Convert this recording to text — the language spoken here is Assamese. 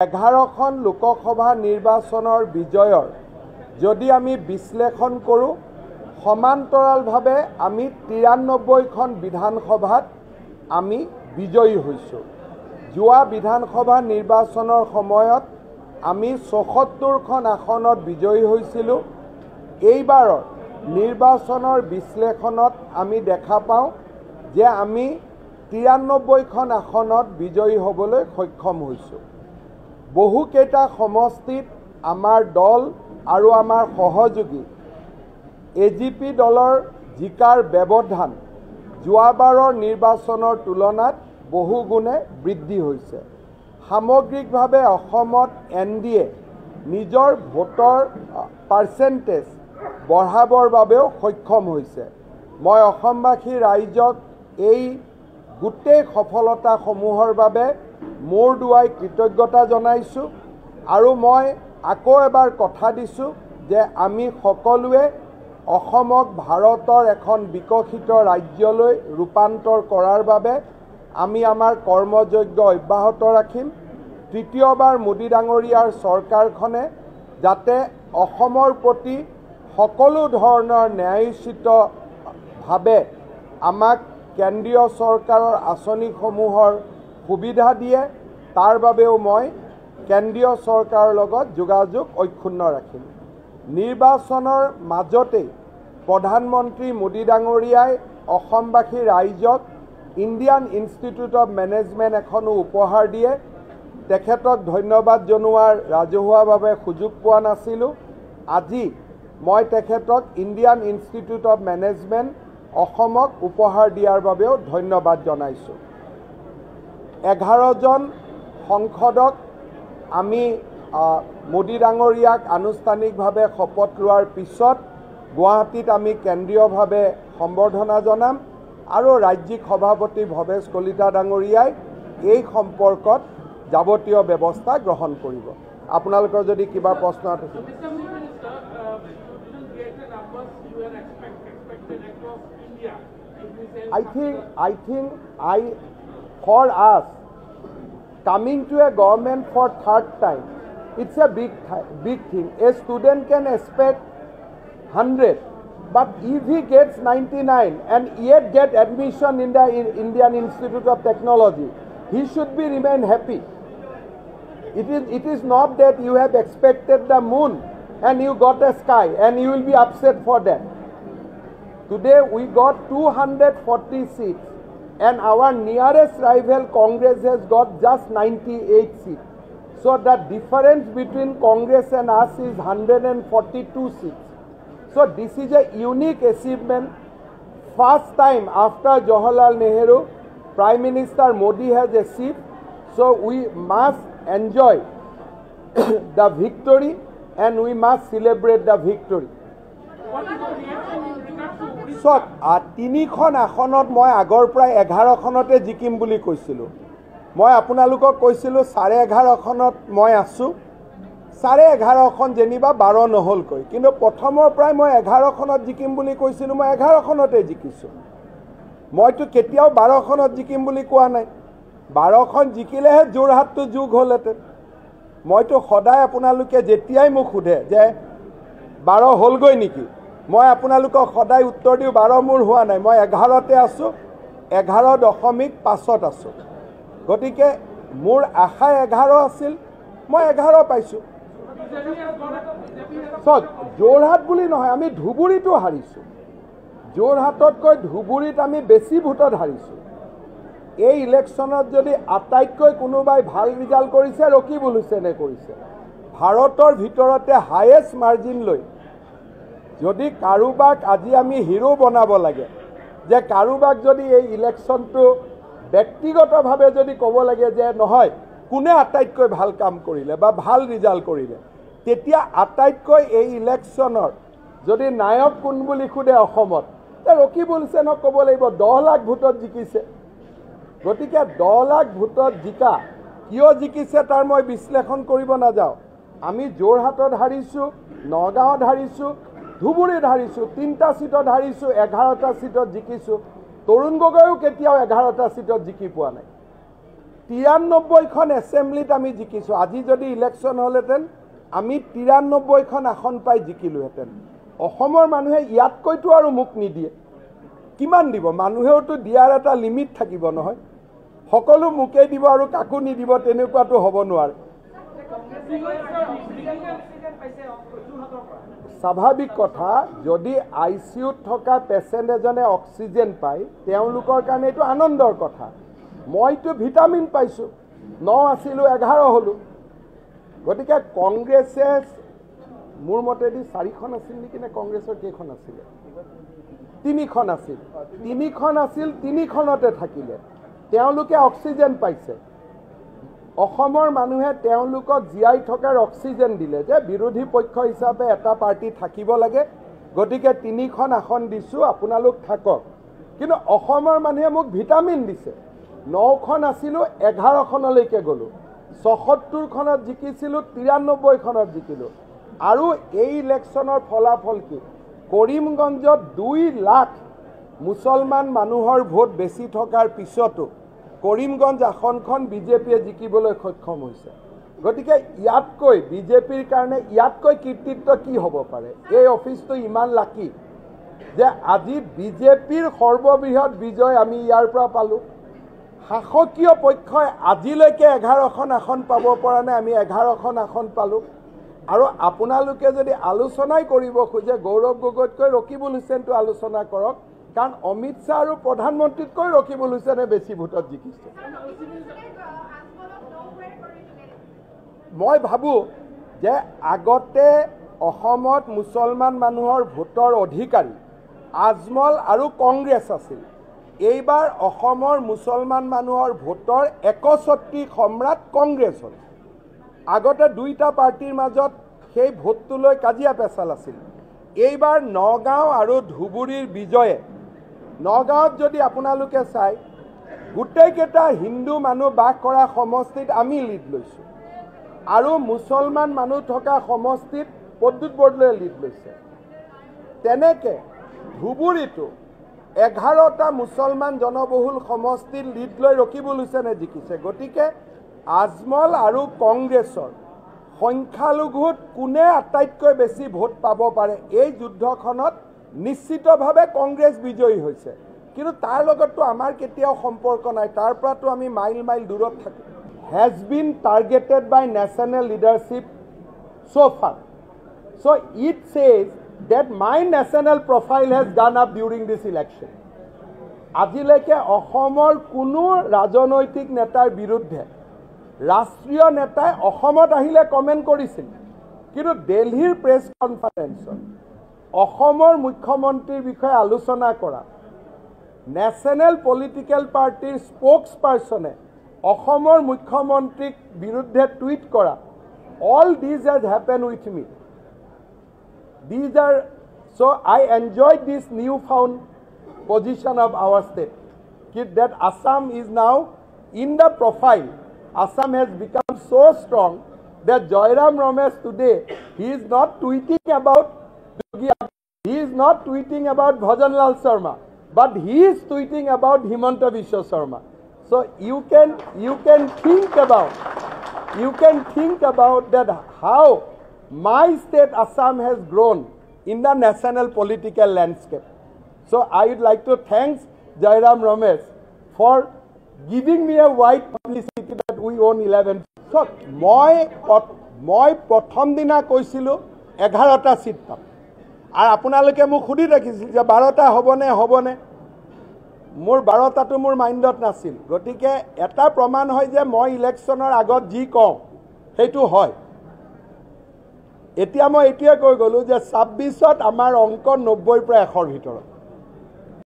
11খন লোকসভা নিৰ্বাচনৰ বিজয়ৰ যদি আমি বিশ্লেষণ কৰোঁ সমান্তৰালভাৱে আমি 93খন বিধানসভাত আমি বিজয়ী হৈছোঁ। যোৱা বিধানসভা নিৰ্বাচনৰ সময়ত আমি 74খন আসনত বিজয়ী হৈছিলোঁ। এইবাৰৰ নিৰ্বাচনৰ বিশ্লেষণত আমি দেখা পাওঁ যে আমি 93খন আসনত বিজয়ী হ'বলৈ সক্ষম হৈছোঁ। বহুকেইটা সমষ্টিত আমাৰ দল আৰু আমাৰ সহযোগী AGP দলৰ জিকাৰ ব্যৱধান যোৱাবাৰৰ নিৰ্বাচনৰ তুলনাত বহুগুণে বৃদ্ধি হৈছে। সামগ্ৰিকভাৱে অসমত NDA নিজৰ ভোটৰ পাৰ্চেণ্টেজ বঢ়াবৰ বাবেও সক্ষম হৈছে। মই অসমবাসী ৰাইজক এই গোটেই সফলতাসমূহৰ বাবে মোৰ দুৱাই কৃতজ্ঞতা জনাইছোঁ আৰু মই আকৌ এবাৰ কথা দিছোঁ যে আমি সকলোৱে অসমক ভাৰতৰ এখন বিকশিত ৰাজ্যলৈ ৰূপান্তৰ কৰাৰ বাবে আমি আমাৰ কৰ্মযজ্ঞ অব্যাহত ৰাখিম। তৃতীয়বাৰ মোদী ডাঙৰীয়াৰ চৰকাৰখনে যাতে অসমৰ প্ৰতি সকলো ধৰণৰ ন্যায়োচিতভাৱে আমাক কেন্দ্ৰীয় চৰকাৰৰ আঁচনিসমূহৰ সুবিধা দিয়ে তাৰ বাবেও মই কেন্দ্ৰীয় চৰকাৰৰ লগত যোগাযোগ অক্ষুণ্ণ ৰাখিম। নিৰ্বাচনৰ মাজতেই প্ৰধানমন্ত্ৰী মোদী ডাঙৰীয়াই অসমবাসী ৰাইজক ইণ্ডিয়ান ইনষ্টিটিউট অফ মেনেজমেণ্ট এখনো উপহাৰ দিয়ে। তেখেতক ধন্যবাদ জনোৱাৰ ৰাজহুৱাভাৱে সুযোগ পোৱা নাছিলোঁ। আজি মই তেখেতক ইণ্ডিয়ান ইনষ্টিটিউট অফ মেনেজমেণ্ট অসমক উপহাৰ দিয়াৰ বাবেও ধন্যবাদ জনাইছোঁ। 11জন সংসদক আমি মোদী ডাঙৰীয়াক আনুষ্ঠানিকভাৱে শপত লোৱাৰ পিছত গুৱাহাটীত আমি কেন্দ্ৰীয়ভাৱে সম্বৰ্ধনা জনাম আৰু ৰাজ্যিক সভাপতি ভৱেশ কলিতা ডাঙৰীয়াই এই সম্পৰ্কত যাৱতীয় ব্যৱস্থা গ্ৰহণ কৰিব। আপোনালোকৰ যদি কিবা প্ৰশ্ন আছে I think for us coming to a government for third time, it's a big thing. A student can expect 100, but if he gets 99 and yet get admission in the Indian Institute of Technology, he should be remain happy. It is not that you have expected the moon and you got a sky and you will be upset for that. Today we got 240 seats and our nearest rival Congress has got just 98 seats. So the difference between Congress and us is 142 seats. So this is a unique achievement. First time after Jawaharlal Nehru, Prime Minister Modi has achieved. So we must enjoy the victory and we must celebrate the victory. So, 3খন আসনত মই আগৰ প্ৰায় 11খনতে জিকিম বুলি কৈছিলোঁ। মই আপোনালোকক কৈছিলোঁ 11.5খনত মই আছোঁ। 11.5খন যেনিবা 12 নহ'লকৈ, কিন্তু প্ৰথমৰ পৰাই মই 11খনত জিকিম বুলি কৈছিলোঁ। মই 11খনতে জিকিছোঁ। মইতো কেতিয়াও 12খনত জিকিম বুলি কোৱা নাই। 12খন জিকিলেহে যোৰহাটটো যোগ হ'লহেঁতেন। মইতো সদায় আপোনালোকে যেতিয়াই মোক সোধে যে 12 হ'লগৈ নেকি, মই আপোনালোকক সদায় উত্তৰ দিওঁ 12 মোৰ হোৱা নাই, মই 11তে আছোঁ, 11.5ত আছোঁ। গতিকে মোৰ আশা 11 আছিল, মই 11 পাইছোঁ। যোৰহাট বুলি নহয়, আমি ধুবুৰীতো হাৰিছোঁ। যোৰহাটতকৈ ধুবুৰীত আমি বেছি ভোটত হাৰিছোঁ। এই ইলেকশ্যনত যদি আটাইতকৈ কোনোবাই ভাল ৰিজাল্ট কৰিছে ৰকিবুল হুছেইনে কৰিছে। ভাৰতৰ ভিতৰতে হায়েষ্ট মাৰ্জিন লৈ যদি কাৰোবাক আজি আমি হিৰো বনাব লাগে, যে কাৰোবাক যদি এই ইলেকশ্যনটো ব্যক্তিগতভাৱে যদি ক'ব লাগে যে নহয় কোনে আটাইতকৈ ভাল কাম কৰিলে বা ভাল ৰিজাল্ট কৰিলে, তেতিয়া আটাইতকৈ এই ইলেকশ্যনৰ যদি নায়ক কোন বুলি সোধে অসমত, ৰকিবুল হুছেইনক ক'ব লাগিব। 10 লাখ ভোটত জিকিছে। গতিকে 10 লাখ ভোটত জিকা কিয় জিকিছে তাৰ মই বিশ্লেষণ কৰিব নাযাওঁ। আমি যোৰহাটত হাৰিছোঁ, নগাঁৱত হাৰিছোঁ, ধুবুৰীত হাৰিছোঁ, 3টা সিটত হাৰিছোঁ, 11টা সিটত জিকিছোঁ। তৰুণ গগৈও কেতিয়াও 11টা সিটত জিকি পোৱা নাই। 93খন এছেম্বলিত আমি জিকিছোঁ। আজি যদি ইলেকশ্যন হ'লহেঁতেন আমি 93খন আসন পাই জিকিলোহেঁতেন। অসমৰ মানুহে ইয়াতকৈতো আৰু মোক নিদিয়ে, কিমান দিব? মানুহেওতো দিয়াৰ এটা লিমিট থাকিব নহয়, সকলো মোকেই দিব আৰু কাকো নিদিব তেনেকুৱাতো হ'ব নোৱাৰে। স্বাভাৱিক কথা, যদি ICUত থকা পেচেণ্ট এজনে অক্সিজেন পায় তেওঁলোকৰ কাৰণে এইটো আনন্দৰ কথা। মইতো ভিটামিন পাইছোঁ, 9 আছিলোঁ 11 হ'লোঁ। গতিকে কংগ্ৰেছে মোৰ মতেদি 4খন আছিল নেকি, নে কংগ্ৰেছৰ কেইখন আছিলে? 3খন আছিল। 3খন আছিল, 3খনতে থাকিলে। তেওঁলোকে অক্সিজেন পাইছে। অসমৰ মানুহে তেওঁলোকক জীয়াই থকাৰ অক্সিজেন দিলে যে বিৰোধী পক্ষ হিচাপে এটা পাৰ্টি থাকিব লাগে, গতিকে 3খন আসন দিছোঁ, আপোনালোক থাকক। কিন্তু অসমৰ মানুহে মোক ভিটামিন দিছে। 9খন আছিলোঁ 11খনলৈকে গ'লোঁ, 76খনত জিকিছিলোঁ, 93খনত জিকিলোঁ। আৰু এই ইলেকশ্যনৰ ফলাফল কি? কৰিমগঞ্জত 2 লাখ মুছলমান মানুহৰ ভোট বেছি থকাৰ পিছতো কৰিমগঞ্জ আসনখন বিজেপিয়ে জিকিবলৈ সক্ষম হৈছে। গতিকে ইয়াতকৈ বিজেপিৰ কাৰণে ইয়াতকৈ কৃতিত্ব কি হ'ব পাৰে? এই অফিচটো ইমান লাকি যে আজি বিজেপিৰ সৰ্ববৃহৎ বিজয় আমি ইয়াৰ পৰা পালোঁ। শাসকীয় পক্ষই আজিলৈকে 11খন আসন পাব পৰা নাই, আমি 11খন আসন পালোঁ। আৰু আপোনালোকে যদি আলোচনাই কৰিব খোজে গৌৰৱ গগৈতকৈ ৰকিবুল হুছেইনটো আলোচনা কৰক, কাৰণ অমিত শ্বাহ আৰু প্ৰধানমন্ত্ৰীতকৈ ৰকিবুল হুছেইনে বেছি ভোটত জিকিছে। মই ভাবোঁ যে আগতে অসমত মুছলমান মানুহৰ ভোটৰ অধিকাৰী আজমল আৰু কংগ্ৰেছ আছিল। এইবাৰ অসমৰ মুছলমান মানুহৰ ভোটৰ 61 সম্ৰাট কংগ্ৰেছ হ'ল। আগতে দুইটা পাৰ্টিৰ মাজত সেই ভোটটোলৈ কাজিয়া পেচাল আছিল। এইবাৰ নগাঁও আৰু ধুবুৰীৰ বিজয়ে, নগাঁৱত যদি আপোনালোকে চাই গোটেইকেইটা হিন্দু মানুহ বাস কৰা সমষ্টিত আমি লিড লৈছোঁ, আৰু মুছলমান মানুহ থকা সমষ্টিত প্ৰদ্যুৎ বৰদলৈয়ে লিড লৈছে। তেনেকৈ ধুবুৰীতো 11টা মুছলমান জনবহুল সমষ্টিত লিড লৈ ৰকিবুল হুছেইনে জিকিছে। গতিকে আজমল আৰু কংগ্ৰেছৰ সংখ্যালঘুত কোনে আটাইতকৈ বেছি ভোট পাব পাৰে, এই যুদ্ধখনত নিশ্চিতভাৱে কংগ্ৰেছ বিজয়ী হৈছে। কিন্তু তাৰ লগততো আমাৰ কেতিয়াও সম্পৰ্ক নাই, তাৰ পৰাতো আমি মাইল মাইল দূৰত থাকোঁ। has been targeted by national leadership so far. So it says that my national profile has gone up during this election. আজিলৈকে অসমৰ কোনো ৰাজনৈতিক নেতাৰ বিৰুদ্ধে ৰাষ্ট্ৰীয় নেতাই অসমত আহিলে কমেণ্ট কৰিছিল, কিন্তু দিল্লীৰ প্ৰেছ কনফাৰেন্সত অসমৰ মুখ্যমন্ত্ৰীৰ বিষয়ে আলোচনা কৰা নেশ্যনেল পলিটিকেল পাৰ্টিৰ স্পোক্স পাৰ্চনে অসমৰ মুখ্যমন্ত্ৰীক বিৰুদ্ধে টুইট কৰা, all these has happened with me. These are, so I enjoyed this newfound position of our state, that Assam is now in the profile. Assam has become so strong that Jairam Ramesh today, he is not tweeting about Bhajanlal Sharma, but he is tweeting about Himanta Biswa Sharma. So you can think about that, how my state Assam has grown in the national political landscape. So I would like to thank Jairam Ramesh for giving me a wide publicity that we own 11. So মই প্ৰথম দিনা কৈছিলোঁ 11টা সিট পাম, আৰু আপোনালোকে মোক সুধি ৰাখিছিল যে 12টা হ'বনে। মোৰ 12টাটো মোৰ মাইণ্ডত নাছিল। গতিকে এটা প্ৰমাণ হয় যে মই ইলেকশ্যনৰ আগত যি কওঁ সেইটো হয়। এতিয়া মই এইটোৱে কৈ গ'লোঁ যে 26ত আমাৰ অংক 90ৰ পৰা 100ৰ ভিতৰত।